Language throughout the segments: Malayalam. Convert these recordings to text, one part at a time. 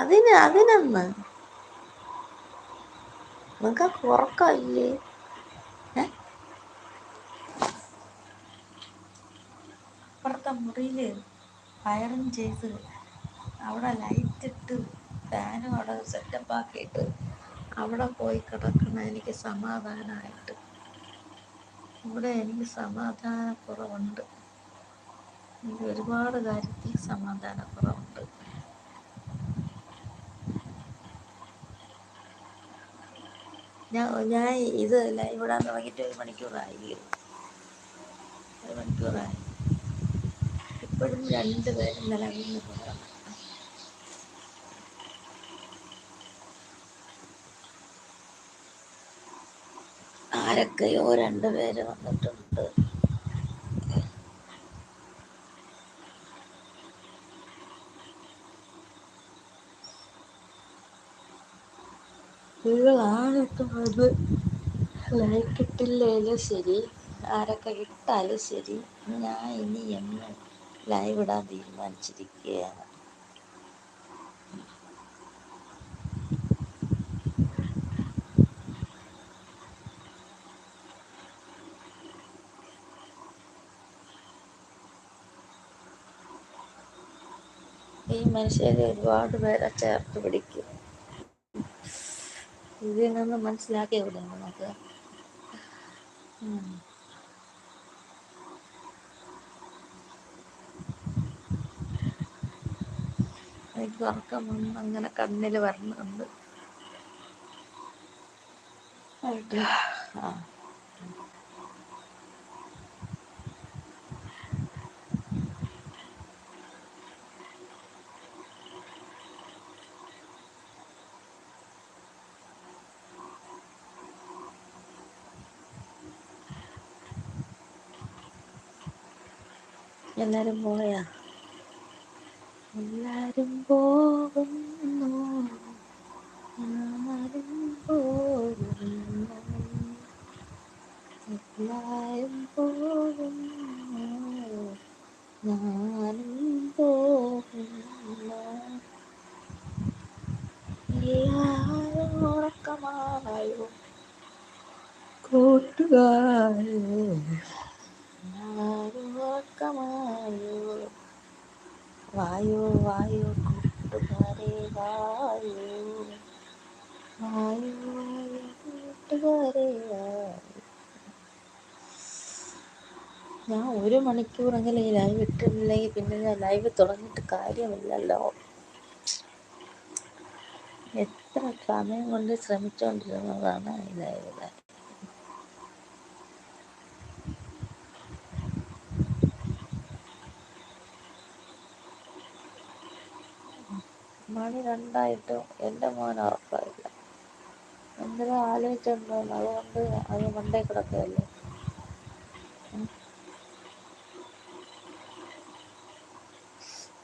അതിനെന്ന് നിങ്ങൾക്ക് ഉറക്കമില്ലേ? അപ്പുറത്തെ മുറിയിൽ വയറിങ് ചെയ്ത് അവിടെ ലൈറ്റിട്ട് ഫാനും അവിടെ സെറ്റപ്പ് ആക്കിയിട്ട് അവിടെ പോയി കിടക്കണം എനിക്ക് സമാധാനമായിട്ട്. ഇവിടെ എനിക്ക് സമാധാനക്കുറവുണ്ട്. എനിക്ക് ഒരുപാട് കാര്യത്തിൽ സമാധാനക്കുറവുണ്ട്. ഞാൻ ഇത് ലൈവ് ഇടാൻ തുടങ്ങിയിട്ട് 1 മണിക്കൂറായി. ഇപ്പോഴും 2 പേരും നിലവിലുള്ളതാണ്. ആരൊക്കെയോ 2 പേര് വന്നിട്ടുണ്ട്. നിങ്ങൾ ആരൊക്കെ വന്ന് ലൈക്ക് ഇട്ടില്ലേലും ശരി, ആരൊക്കെ ഇട്ടാലും ശരി, ഞാൻ ഇനി എന്ന് ലൈവ് ഇടാൻ തീരുമാനിച്ചിരിക്കുകയാണ്. ഈ മനുഷ്യരെ ഒരുപാട് പേരെ ചേർത്ത് പിടിക്കും. ഇതിൽ നിന്ന് മനസ്സിലാക്കിയൂടെ നമുക്ക്? എനിക്ക് ഉറക്കം വന്ന് അങ്ങനെ കണ്ണിൽ വരണുണ്ട്. എല്ലാരും പോയാ? എല്ലാരും പോകുന്നു, ഞാനും പോകുന്നു, എല്ലാരും പോകുന്നു, ഞാനും പോകുന്നു. എല്ലാരും ഉറക്കമായോ കൂട്ടുകാരേ? എല്ലാരും ഉറക്കമായോ? വായോ വായോ കൂട്ടുകാരെ വായോ, വായോ വായോ കൂട്ടുകാരെ വായോ. ഞാൻ 1 മണിക്കൂറെങ്കിലും ഈ ലൈവ് ഇട്ടിട്ടില്ലെങ്കിൽ പിന്നെ ഞാൻ ലൈവ് തുടങ്ങിയിട്ട് കാര്യമില്ലല്ലോ. എത്ര സമയം കൊണ്ട് ശ്രമിച്ചുകൊണ്ടിരുന്നതാണ് ഈ ലൈവില്. മണി 2 എൻ്റെ മോൻ ഉറക്കമില്ല. എന്തിനാ ആലോചിച്ചോണ്ടോന്ന്, അതുകൊണ്ട് അത് മണ്ടേ കിടക്കുകയല്ലേ.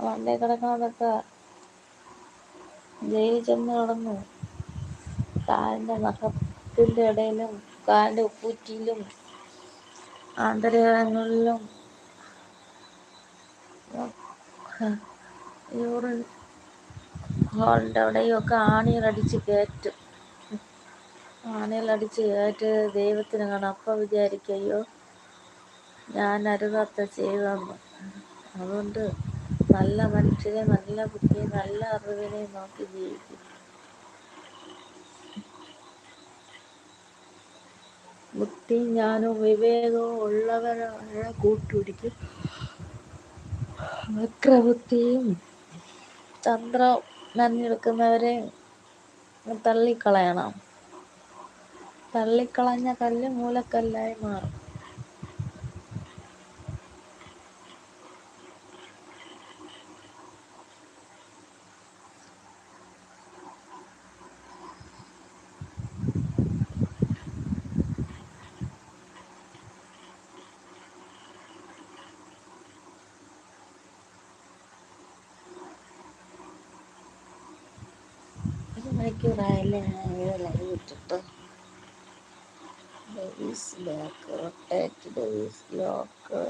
മണ്ടേ കിടക്കണതൊക്കെ ജയിലിൽ ചെന്ന് കിടന്നു. കാലിൻ്റെ നഖത്തിൻ്റെ ഇടയിലും കാലിൻ്റെ ഉപ്പൂറ്റിയിലും ആന്തരികങ്ങളിലും യൂറിൻ ഹോളിൻ്റെ അവിടെയും ഒക്കെ ആണികളടിച്ച് കയറ്റും. ആണികളടിച്ച് കയറ്റ് ദൈവത്തിന് കാണാം. അപ്പം വിചാരിക്കയ്യോ ഞാൻ അരുതാത്ത ചെയ്തെന്ന്. അതുകൊണ്ട് നല്ല മനുഷ്യരെ, നല്ല ബുദ്ധിയെ, നല്ല അറിവിനെ നോക്കി ജീവിക്കും. ബുദ്ധിയും ജ്ഞാനവും വിവേകവും ഉള്ളവരെ കൂട്ടുപിടിക്കും. വക്രബുദ്ധിയും തന്ത്രം നന്ദിയെടുക്കുന്നവരെ തള്ളിക്കളയണം. തള്ളിക്കളഞ്ഞ കല്ല് മൂലക്കല്ലായി മാറും. മണിക്കൂറായല്ലേ ഞാൻ ലൈവ് ഇട്ടിട്ട്. Davis back, rotate Davis lock,